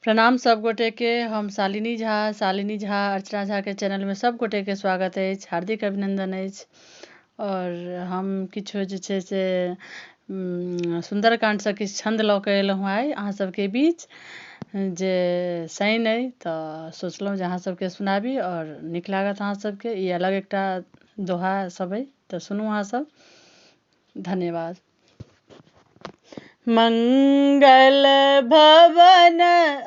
प्रणाम सब गोटे के। हम शालिनी झा अर्चना झा के चैनल में सब गोटे के स्वागत है, हार्दिक अभिनंदन है। और हम किछु जे छै से सुंदरकांड से किछु छंद लऽ के एलहुँ आइ अहाँ सबके बीच, जे शनि अइ तऽ सोचलहुँ जे अहाँ सबके सुनाबी और नीक लागत अहाँ सबके। ई अलग एकटा दोहा सब अइ तऽ सुनू अहाँ सब। धन्यवाद। मंगल भवन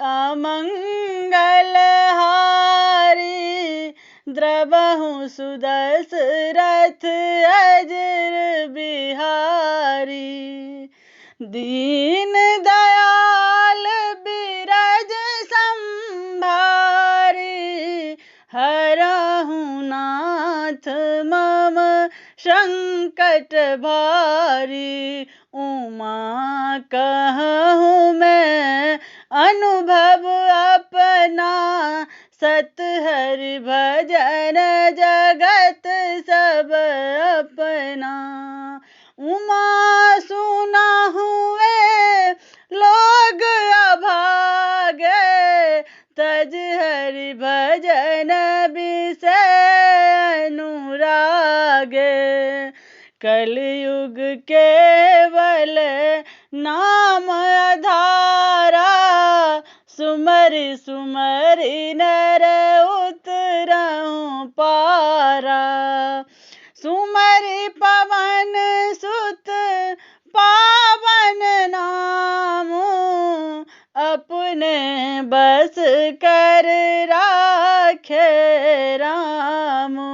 अमंगल हारी, द्रवहु सुदशरथ अजर बिहारी। दीन दयाल बिरज संभारी, हरहु नाथ मम संकट भारी। उमा कहूँ मैं अनुभव अपना, सत हरि भजन जगत सब अपना। उमा सुना हुए लोग अभागे, तज हरि भजन विषय अनुरागे। कलयुग केवल नाम आधारा, सुमरि सुमरि नर उतरहु पारा। सुमरि पवन सुत पावन नामु, अपने बस कर राखे रामु।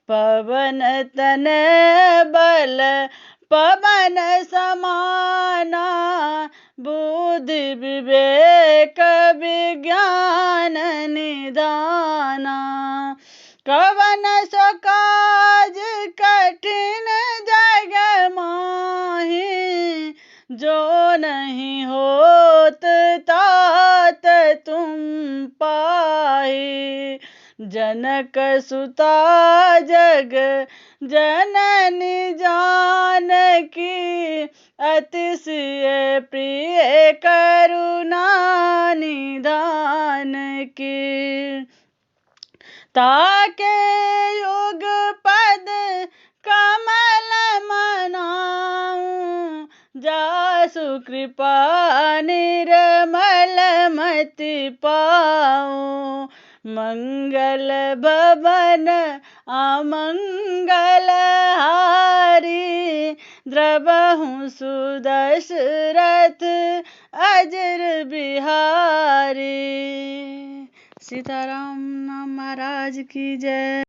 पवन तनय बल पवन समाना, बुद्धि विवेक विज्ञान निदाना। कवन सो काज कठिन जग माही, जो नहीं होत तात तुम पाही। जनक सुता जग जननी जानकी, अतिशय प्रिय करुणा निधान की। ताके युग पद कमल मनाऊं, जासु कृपा निर्मल मति पाऊं। मंगल भवन अमंगल हारी, द्रवहु सुदशरथ अजर बिहारी। सीताराम महाराज की जय।